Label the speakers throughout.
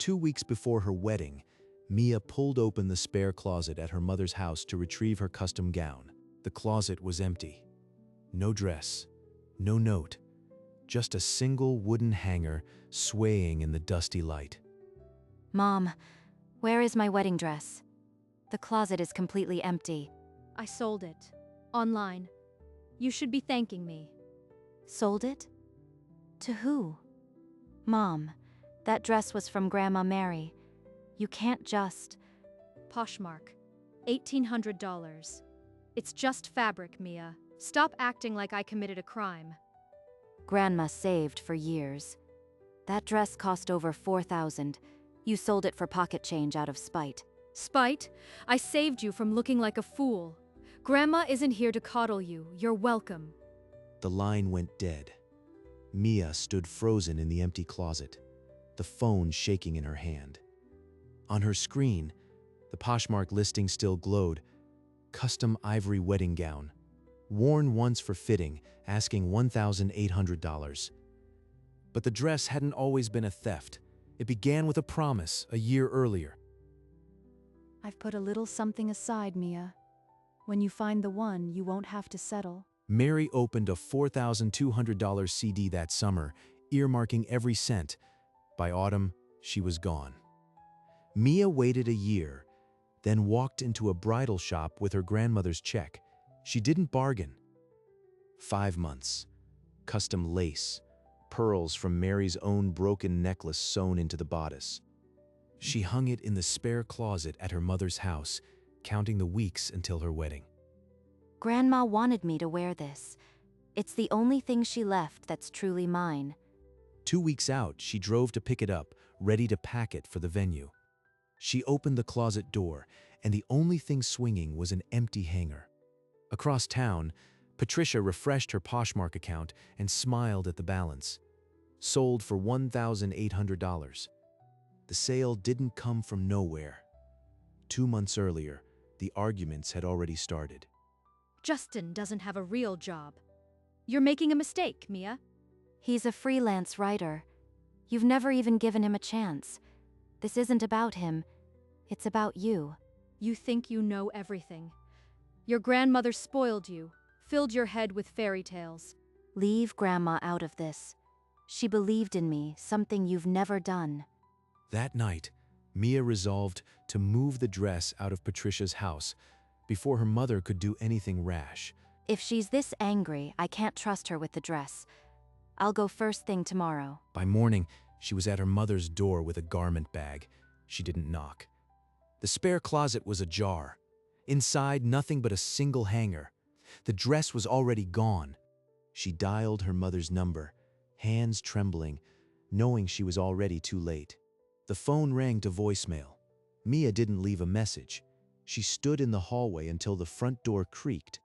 Speaker 1: 2 weeks before her wedding, Mia pulled open the spare closet at her mother's house to retrieve her custom gown. The closet was empty. No dress, no note, just a single wooden hanger swaying in the dusty light.
Speaker 2: Mom, where is my wedding dress? The closet is completely empty.
Speaker 3: I sold it. Online. You should be thanking me.
Speaker 2: Sold it? To who? Mom, that dress was from Grandma Mary. You can't just…
Speaker 3: Poshmark. $1,800. It's just fabric, Mia. Stop acting like I committed a crime.
Speaker 2: Grandma saved for years. That dress cost over $4,000. You sold it for pocket change out of spite.
Speaker 3: Spite? I saved you from looking like a fool. Grandma isn't here to coddle you. You're welcome.
Speaker 1: The line went dead. Mia stood frozen in the empty closet, the phone shaking in her hand. On her screen, the Poshmark listing still glowed. Custom ivory wedding gown, worn once for fitting, asking $1,800. But the dress hadn't always been a theft. It began with a promise a year earlier.
Speaker 4: I've put a little something aside, Mia. When you find the one, you won't have to settle.
Speaker 1: Mary opened a $4,200 CD that summer, earmarking every cent. By autumn, she was gone. Mia waited a year, then walked into a bridal shop with her grandmother's check. She didn't bargain. 5 months. Custom lace, pearls from Mary's own broken necklace sewn into the bodice. She hung it in the spare closet at her mother's house, counting the weeks until her wedding.
Speaker 2: Grandma wanted me to wear this. It's the only thing she left that's truly mine.
Speaker 1: 2 weeks out, she drove to pick it up, ready to pack it for the venue. She opened the closet door, and the only thing swinging was an empty hanger. Across town, Patricia refreshed her Poshmark account and smiled at the balance. Sold for $1,800. The sale didn't come from nowhere. 2 months earlier, the arguments had already started.
Speaker 3: Justin doesn't have a real job. You're making a mistake, Mia.
Speaker 2: He's a freelance writer. You've never even given him a chance. This isn't about him. It's about you.
Speaker 3: You think you know everything. Your grandmother spoiled you, filled your head with fairy tales.
Speaker 2: Leave Grandma out of this. She believed in me, something you've never done.
Speaker 1: That night, Mia resolved to move the dress out of Patricia's house before her mother could do anything rash.
Speaker 2: If she's this angry, I can't trust her with the dress. I'll go first thing tomorrow.
Speaker 1: By morning, she was at her mother's door with a garment bag. She didn't knock. The spare closet was ajar. Inside, nothing but a single hanger. The dress was already gone. She dialed her mother's number, hands trembling, knowing she was already too late. The phone rang to voicemail. Mia didn't leave a message. She stood in the hallway until the front door creaked.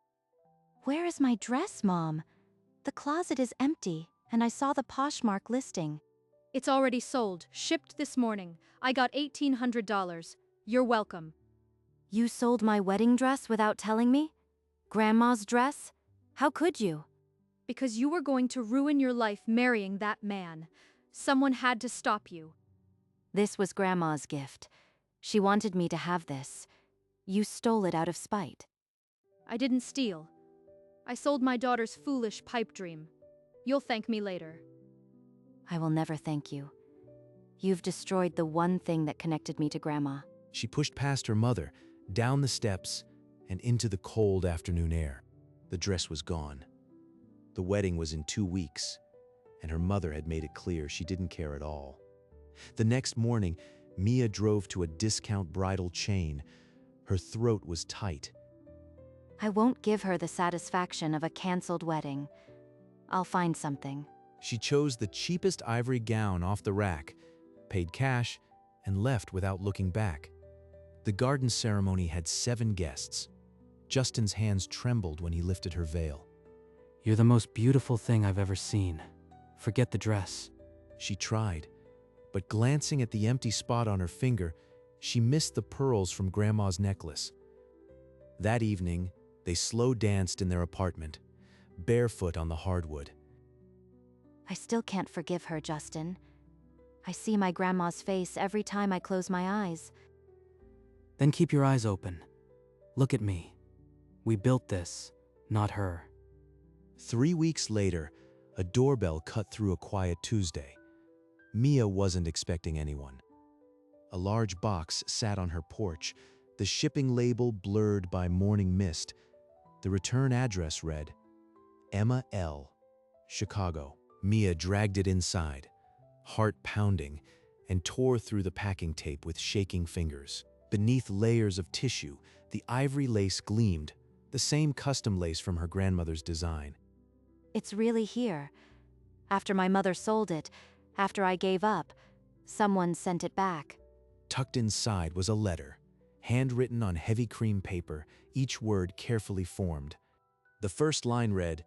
Speaker 2: Where is my dress, Mom? The closet is empty, and I saw the Poshmark listing.
Speaker 3: It's already sold, shipped this morning. I got $1,800. You're welcome.
Speaker 2: You sold my wedding dress without telling me? Grandma's dress? How could you?
Speaker 3: Because you were going to ruin your life marrying that man. Someone had to stop you.
Speaker 2: This was Grandma's gift. She wanted me to have this. You stole it out of spite.
Speaker 3: I didn't steal. I sold my daughter's foolish pipe dream. You'll thank me later.
Speaker 2: I will never thank you. You've destroyed the one thing that connected me to Grandma.
Speaker 1: She pushed past her mother, down the steps, and into the cold afternoon air. The dress was gone. The wedding was in 2 weeks, and her mother had made it clear she didn't care at all. The next morning, Mia drove to a discount bridal chain. Her throat was tight.
Speaker 2: I won't give her the satisfaction of a canceled wedding. I'll find something.
Speaker 1: She chose the cheapest ivory gown off the rack, paid cash, and left without looking back. The garden ceremony had 7 guests. Justin's hands trembled when he lifted her veil.
Speaker 5: You're the most beautiful thing I've ever seen. Forget the dress.
Speaker 1: She tried, but glancing at the empty spot on her finger, she missed the pearls from Grandma's necklace. That evening, they slow danced in their apartment, barefoot on the hardwood.
Speaker 2: I still can't forgive her, Justin. I see my grandma's face every time I close my eyes.
Speaker 5: Then keep your eyes open. Look at me. We built this, not her.
Speaker 1: 3 weeks later, a doorbell cut through a quiet Tuesday. Mia wasn't expecting anyone. A large box sat on her porch, the shipping label blurred by morning mist. The return address read, Emma L., Chicago. Mia dragged it inside, heart pounding, and tore through the packing tape with shaking fingers. Beneath layers of tissue, the ivory lace gleamed, the same custom lace from her grandmother's design.
Speaker 2: It's really here. After my mother sold it, after I gave up, someone sent it back.
Speaker 1: Tucked inside was a letter, handwritten on heavy cream paper, each word carefully formed. The first line read,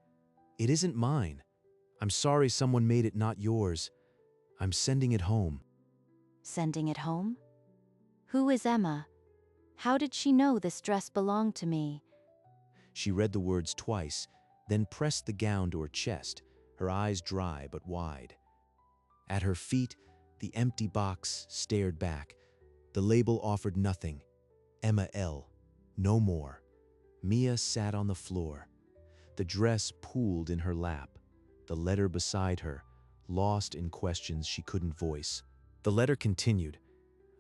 Speaker 1: "It isn't mine. I'm sorry someone made it not yours. I'm sending it home."
Speaker 2: Sending it home? Who is Emma? How did she know this dress belonged to me?
Speaker 1: She read the words twice, then pressed the gown to her chest, her eyes dry but wide. At her feet, the empty box stared back. The label offered nothing. Emma L. No more. Mia sat on the floor. The dress pooled in her lap, the letter beside her, lost in questions she couldn't voice. The letter continued,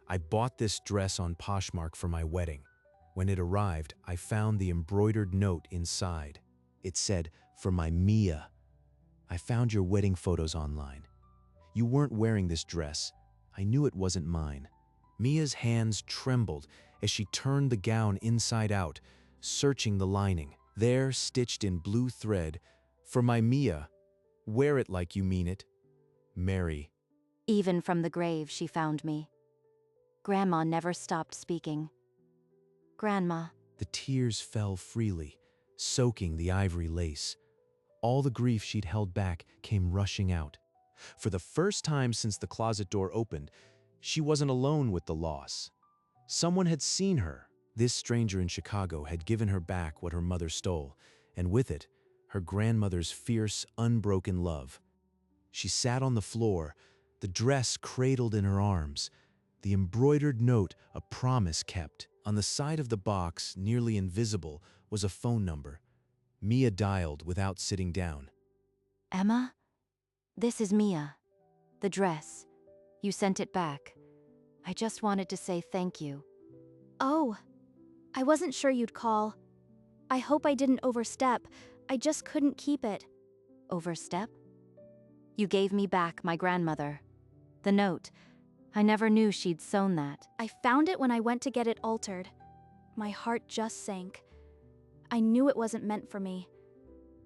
Speaker 1: "I bought this dress on Poshmark for my wedding. When it arrived, I found the embroidered note inside. It said, 'For my Mia. I found your wedding photos online. You weren't wearing this dress. I knew it wasn't mine.'" Mia's hands trembled as she turned the gown inside out, searching the lining. There, stitched in blue thread, "For my Mia. Wear it like you mean it. Mary."
Speaker 2: Even from the grave, she found me. Grandma never stopped speaking. Grandma,
Speaker 1: The tears fell freely, soaking the ivory lace. All the grief she'd held back came rushing out. For the first time since the closet door opened, she wasn't alone with the loss. Someone had seen her. This stranger in Chicago had given her back what her mother stole, and with it, her grandmother's fierce, unbroken love. She sat on the floor, the dress cradled in her arms, the embroidered note a promise kept. On the side of the box, nearly invisible, was a phone number. Mia dialed without sitting down.
Speaker 2: Emma? This is Mia. The dress. You sent it back. I just wanted to say thank you.
Speaker 6: Oh, I wasn't sure you'd call. I hope I didn't overstep. I just couldn't keep it.
Speaker 2: Overstep? You gave me back my grandmother. The note. I never knew she'd sewn that.
Speaker 6: I found it when I went to get it altered. My heart just sank. I knew it wasn't meant for me.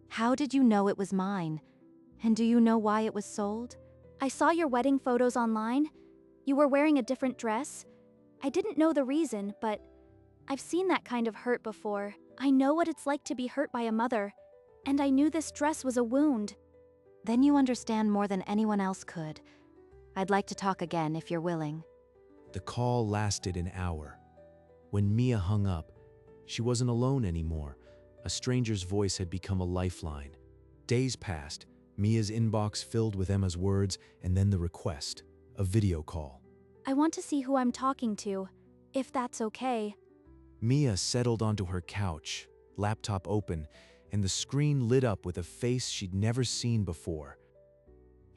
Speaker 2: How did you know it was mine? And do you know why it was sold?
Speaker 6: I saw your wedding photos online. You were wearing a different dress. I didn't know the reason, but I've seen that kind of hurt before. I know what it's like to be hurt by a mother, and I knew this dress was a wound.
Speaker 2: Then you understand more than anyone else could. I'd like to talk again if you're willing.
Speaker 1: The call lasted an hour. When Mia hung up, she wasn't alone anymore. A stranger's voice had become a lifeline. Days passed, Mia's inbox filled with Emma's words, and then the request, a video call.
Speaker 6: I want to see who I'm talking to, if that's okay.
Speaker 1: Mia settled onto her couch, laptop open, and the screen lit up with a face she'd never seen before.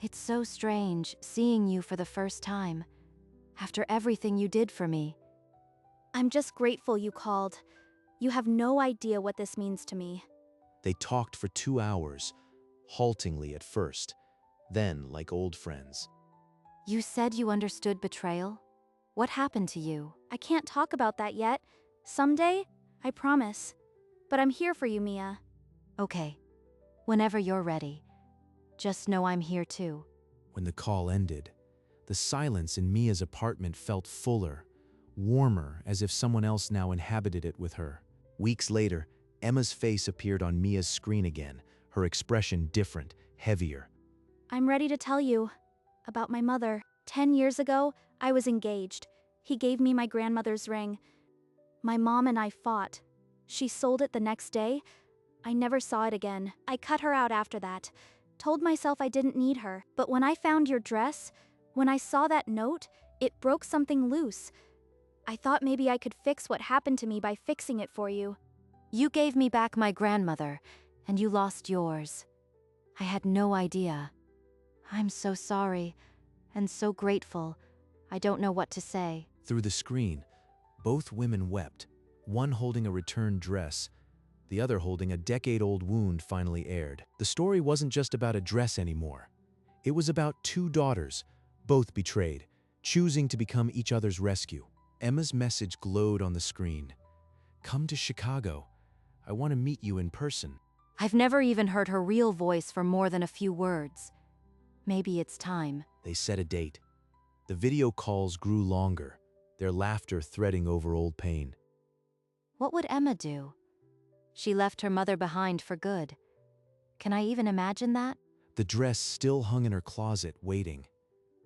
Speaker 2: It's so strange seeing you for the first time, after everything you did for me.
Speaker 6: I'm just grateful you called. You have no idea what this means to me.
Speaker 1: They talked for 2 hours, haltingly at first, then like old friends.
Speaker 2: You said you understood betrayal? What happened to you?
Speaker 6: I can't talk about that yet. Someday, I promise. But I'm here for you, Mia.
Speaker 2: Okay. Whenever you're ready. Just know I'm here too.
Speaker 1: When the call ended, the silence in Mia's apartment felt fuller, warmer, as if someone else now inhabited it with her. Weeks later, Emma's face appeared on Mia's screen again, her expression different, heavier.
Speaker 6: I'm ready to tell you about my mother. 10 years ago, I was engaged. He gave me my grandmother's ring. My mom and I fought. She sold it the next day. I never saw it again. I cut her out after that. Told myself I didn't need her. But when I found your dress, When I saw that note, it broke something loose. I thought maybe I could fix what happened to me by fixing it for you.
Speaker 2: You gave me back my grandmother, and you lost yours. I had no idea. I'm so sorry, and so grateful. I don't know what to say.
Speaker 1: Through the screen, both women wept, one holding a returned dress, the other holding a decade-old wound finally aired. The story wasn't just about a dress anymore. It was about two daughters, both betrayed, choosing to become each other's rescue. Emma's message glowed on the screen. "Come to Chicago. I want to meet you in person."
Speaker 2: I've never even heard her real voice for more than a few words. Maybe it's time.
Speaker 1: They set a date. The video calls grew longer, their laughter threading over old pain.
Speaker 2: What would Emma do? She left her mother behind for good. Can I even imagine that?
Speaker 1: The dress still hung in her closet, waiting.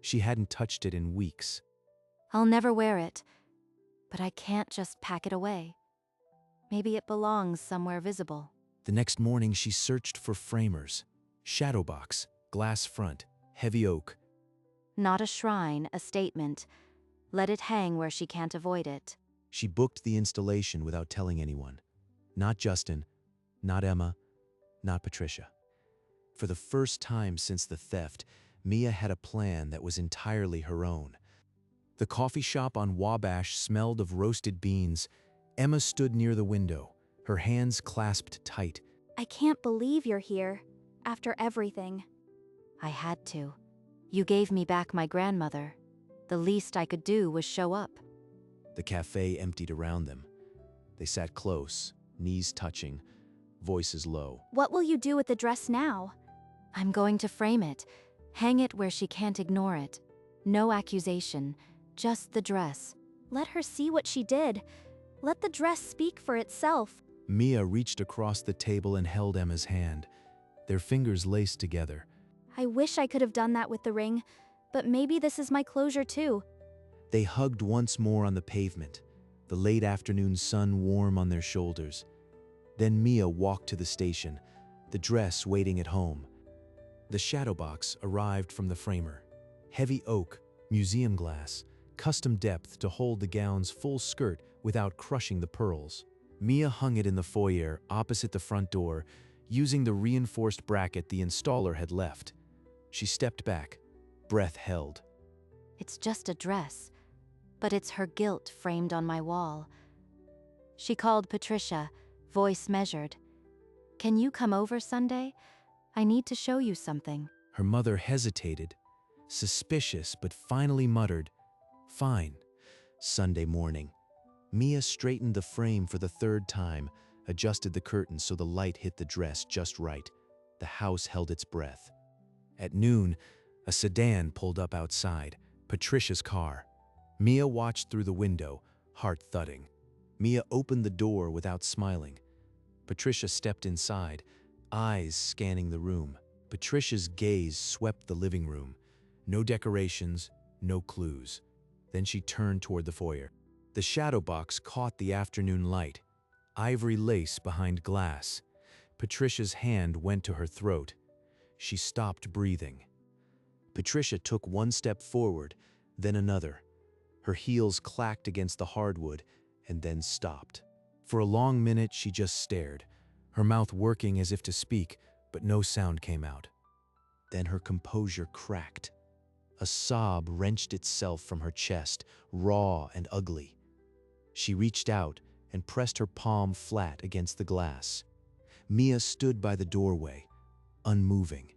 Speaker 1: She hadn't touched it in weeks.
Speaker 2: I'll never wear it, but I can't just pack it away. Maybe it belongs somewhere visible.
Speaker 1: The next morning, she searched for framers. Shadow box, glass front, heavy oak.
Speaker 2: Not a shrine, a statement. Let it hang where she can't avoid it.
Speaker 1: She booked the installation without telling anyone. Not Justin, not Emma, not Patricia. For the first time since the theft, Mia had a plan that was entirely her own. The coffee shop on Wabash smelled of roasted beans. Emma stood near the window, her hands clasped tight.
Speaker 6: I can't believe you're here, after everything.
Speaker 2: I had to. You gave me back my grandmother. The least I could do was show up.
Speaker 1: The cafe emptied around them. They sat close, knees touching, voices low.
Speaker 6: What will you do with the dress now?
Speaker 2: I'm going to frame it, hang it where she can't ignore it. No accusation, just the dress.
Speaker 6: Let her see what she did. Let the dress speak for itself.
Speaker 1: Mia reached across the table and held Emma's hand. Their fingers laced together.
Speaker 6: I wish I could have done that with the ring, but maybe this is my closure too.
Speaker 1: They hugged once more on the pavement, the late afternoon sun warm on their shoulders. Then Mia walked to the station, the dress waiting at home. The shadow box arrived from the framer. Heavy oak, museum glass, custom depth to hold the gown's full skirt without crushing the pearls. Mia hung it in the foyer opposite the front door, using the reinforced bracket the installer had left. She stepped back, breath held.
Speaker 2: It's just a dress, but it's her guilt framed on my wall. She called Patricia, voice measured. Can you come over Sunday? I need to show you something.
Speaker 1: Her mother hesitated, suspicious, but finally muttered, "Fine." Sunday morning. Mia straightened the frame for the third time, adjusted the curtains so the light hit the dress just right. The house held its breath. At noon, a sedan pulled up outside, Patricia's car. Mia watched through the window, heart thudding. Mia opened the door without smiling. Patricia stepped inside, eyes scanning the room. Patricia's gaze swept the living room. No decorations, no clues. Then she turned toward the foyer. The shadow box caught the afternoon light. Ivory lace behind glass. Patricia's hand went to her throat. She stopped breathing. Patricia took one step forward, then another. Her heels clacked against the hardwood and then stopped. For a long minute, she just stared, her mouth working as if to speak, but no sound came out. Then her composure cracked. A sob wrenched itself from her chest, raw and ugly. She reached out and pressed her palm flat against the glass. Mia stood by the doorway, unmoving.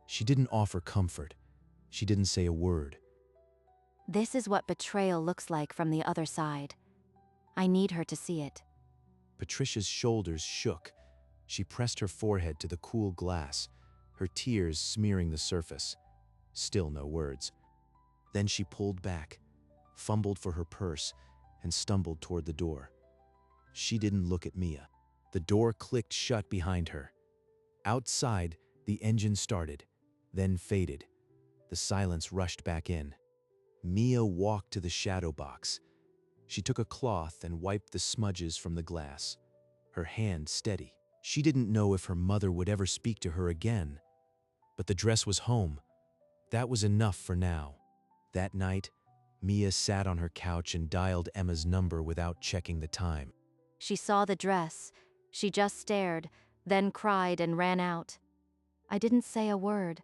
Speaker 1: She didn't offer comfort. She didn't say a word.
Speaker 2: This is what betrayal looks like from the other side. I need her to see it.
Speaker 1: Patricia's shoulders shook. She pressed her forehead to the cool glass, her tears smearing the surface. Still no words. Then she pulled back, fumbled for her purse, and stumbled toward the door. She didn't look at Mia. The door clicked shut behind her. Outside, the engine started, then faded. The silence rushed back in. Mia walked to the shadow box. She took a cloth and wiped the smudges from the glass, her hand steady. She didn't know if her mother would ever speak to her again, but the dress was home. That was enough for now. That night, Mia sat on her couch and dialed Emma's number without checking the time.
Speaker 2: She saw the dress. She just stared, then cried and ran out. I didn't say a word.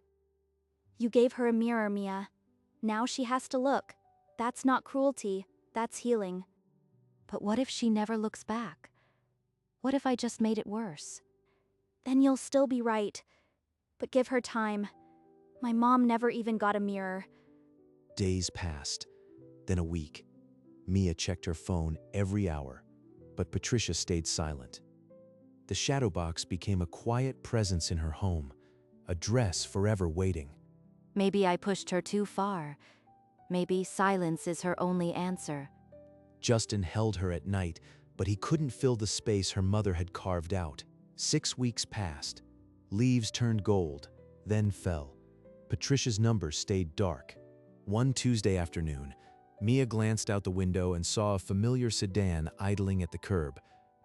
Speaker 6: You gave her a mirror, Mia. Now she has to look. That's not cruelty, that's healing.
Speaker 2: But what if she never looks back? What if I just made it worse?
Speaker 6: Then you'll still be right. But give her time. My mom never even got a mirror.
Speaker 1: Days passed, then a week. Mia checked her phone every hour, but Patricia stayed silent. The shadow box became a quiet presence in her home, a dress forever waiting.
Speaker 2: Maybe I pushed her too far. Maybe silence is her only answer.
Speaker 1: Justin held her at night, but he couldn't fill the space her mother had carved out. 6 weeks passed. Leaves turned gold, then fell. Patricia's number stayed dark. One Tuesday afternoon, Mia glanced out the window and saw a familiar sedan idling at the curb,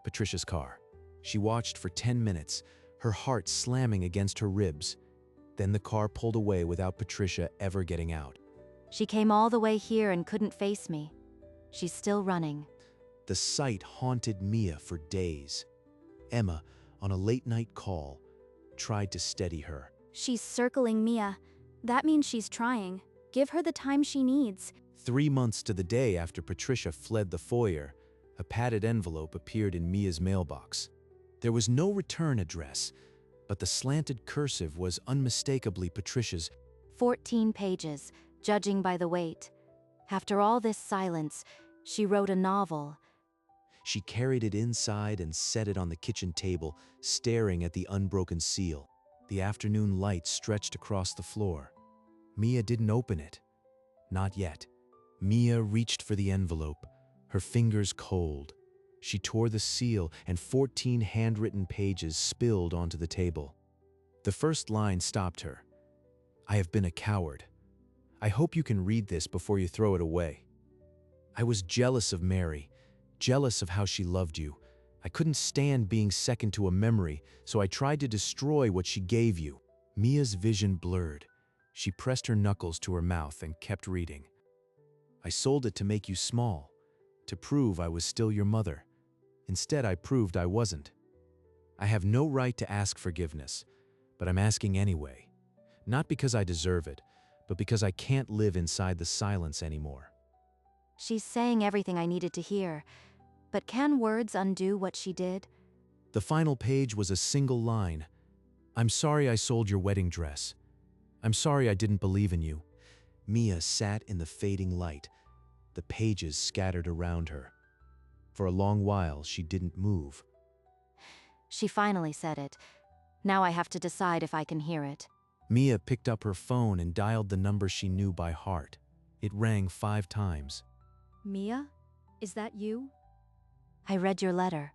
Speaker 1: Patricia's car. She watched for 10 minutes, her heart slamming against her ribs. Then the car pulled away without Patricia ever getting out.
Speaker 2: She came all the way here and couldn't face me. She's still running.
Speaker 1: The sight haunted Mia for days. Emma, on a late-night call, tried to steady her.
Speaker 6: She's circling Mia. That means she's trying. Give her the time she needs.
Speaker 1: 3 months to the day after Patricia fled the foyer, a padded envelope appeared in Mia's mailbox. There was no return address, but the slanted cursive was unmistakably Patricia's.
Speaker 2: 14 pages, judging by the weight. After all this silence, she wrote a novel.
Speaker 1: She carried it inside and set it on the kitchen table, staring at the unbroken seal. The afternoon light stretched across the floor. Mia didn't open it. Not yet. Mia reached for the envelope, her fingers cold. She tore the seal, and 14 handwritten pages spilled onto the table. The first line stopped her. I have been a coward. I hope you can read this before you throw it away. I was jealous of Mary, jealous of how she loved you. I couldn't stand being second to a memory, so I tried to destroy what she gave you. Mia's vision blurred. She pressed her knuckles to her mouth and kept reading. I sold it to make you small, to prove I was still your mother. Instead, I proved I wasn't. I have no right to ask forgiveness, but I'm asking anyway. Not because I deserve it, but because I can't live inside the silence anymore.
Speaker 2: She's saying everything I needed to hear, but can words undo what she did?
Speaker 1: The final page was a single line. I'm sorry I sold your wedding dress. I'm sorry I didn't believe in you. Mia sat in the fading light, the pages scattered around her. For a long while, she didn't move.
Speaker 2: She finally said it. Now I have to decide if I can hear it.
Speaker 1: Mia picked up her phone and dialed the number she knew by heart. It rang 5 times.
Speaker 3: Mia? Is that you?
Speaker 2: I read your letter.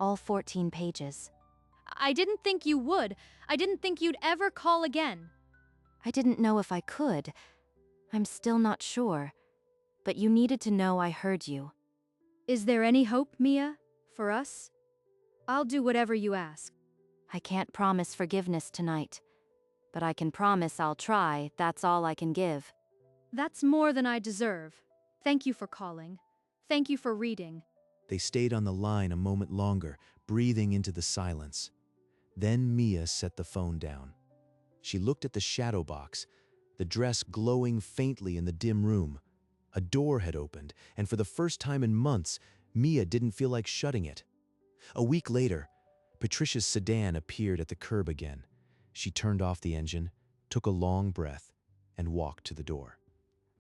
Speaker 2: All 14 pages.
Speaker 3: I didn't think you would. I didn't think you'd ever call again.
Speaker 2: I didn't know if I could. I'm still not sure. But you needed to know I heard you.
Speaker 3: Is there any hope, Mia? For us? I'll do whatever you ask.
Speaker 2: I can't promise forgiveness tonight. But I can promise I'll try. That's all I can give.
Speaker 3: That's more than I deserve. Thank you for calling. Thank you for reading.
Speaker 1: They stayed on the line a moment longer, breathing into the silence. Then Mia set the phone down. She looked at the shadow box, the dress glowing faintly in the dim room. A door had opened, and for the first time in months, Mia didn't feel like shutting it. A week later, Patricia's sedan appeared at the curb again. She turned off the engine, took a long breath, and walked to the door.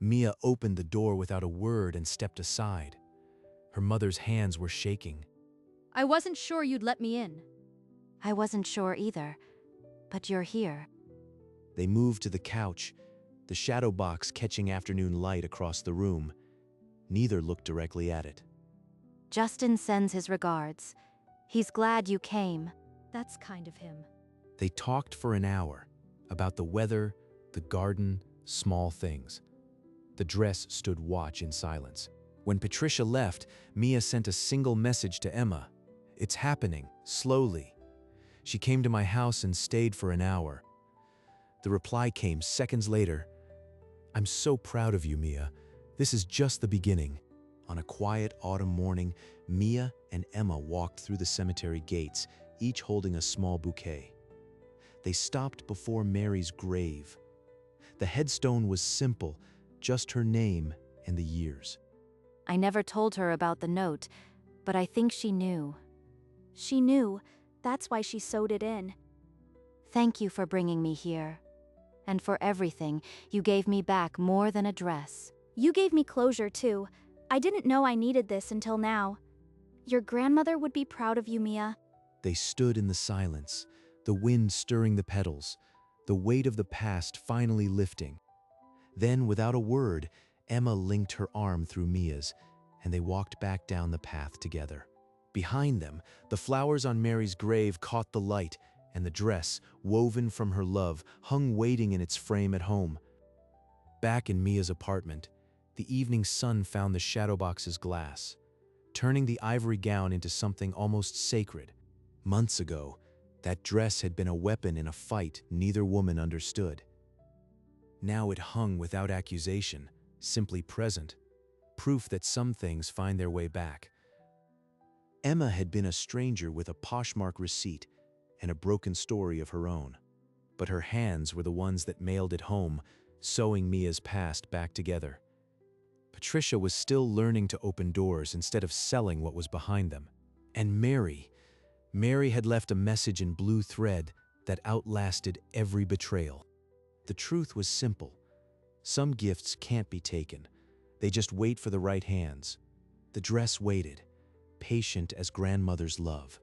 Speaker 1: Mia opened the door without a word and stepped aside. Her mother's hands were shaking.
Speaker 3: I wasn't sure you'd let me in.
Speaker 2: I wasn't sure either. But you're here.
Speaker 1: They moved to the couch, the shadow box catching afternoon light across the room. Neither looked directly at it.
Speaker 2: Justin sends his regards. He's glad you came.
Speaker 3: That's kind of him.
Speaker 1: They talked for an hour about the weather, the garden, small things. The dress stood watch in silence. When Patricia left, Mia sent a single message to Emma. It's happening, slowly. She came to my house and stayed for an hour. The reply came seconds later. I'm so proud of you, Mia. This is just the beginning. On a quiet autumn morning, Mia and Emma walked through the cemetery gates, each holding a small bouquet. They stopped before Mary's grave. The headstone was simple, just her name and the years.
Speaker 2: I never told her about the note, but I think she knew.
Speaker 6: She knew. That's why she sewed it in.
Speaker 2: Thank you for bringing me here. And for everything, you gave me back more than a dress.
Speaker 6: You gave me closure, too. I didn't know I needed this until now. Your grandmother would be proud of you, Mia.
Speaker 1: They stood in the silence, the wind stirring the petals, the weight of the past finally lifting. Then, without a word, Emma linked her arm through Mia's, and they walked back down the path together. Behind them, the flowers on Mary's grave caught the light, and the dress, woven from her love, hung waiting in its frame at home. Back in Mia's apartment, the evening sun found the shadow box's glass, turning the ivory gown into something almost sacred. Months ago, that dress had been a weapon in a fight neither woman understood. Now it hung without accusation, simply present, proof that some things find their way back. Emma had been a stranger with a Poshmark receipt and a broken story of her own, but her hands were the ones that mailed it home, sewing Mia's past back together. Patricia was still learning to open doors instead of selling what was behind them. And Mary had left a message in blue thread that outlasted every betrayal. The truth was simple. Some gifts can't be taken. They just wait for the right hands. The dress waited, patient as grandmother's love,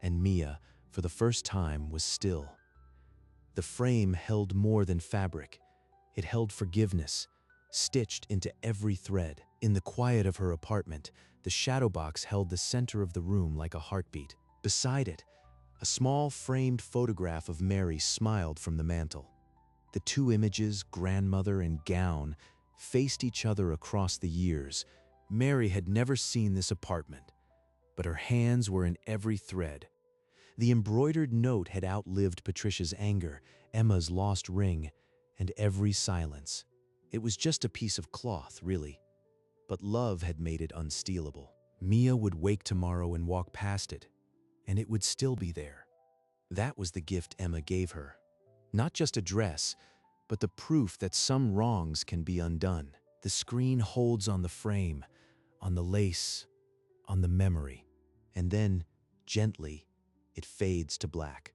Speaker 1: and Mia, for the first time, was still. The frame held more than fabric. It held forgiveness, stitched into every thread. In the quiet of her apartment, the shadow box held the center of the room like a heartbeat. Beside it, a small framed photograph of Mary smiled from the mantel. The two images, grandmother and gown, faced each other across the years. Mary had never seen this apartment, but her hands were in every thread. The embroidered note had outlived Patricia's anger, Emma's lost ring, and every silence. It was just a piece of cloth, really, but love had made it unstealable. Mia would wake tomorrow and walk past it, and it would still be there. That was the gift Emma gave her. Not just a dress, but the proof that some wrongs can be undone. The screen holds on the frame, on the lace, on the memory, and then, gently, it fades to black.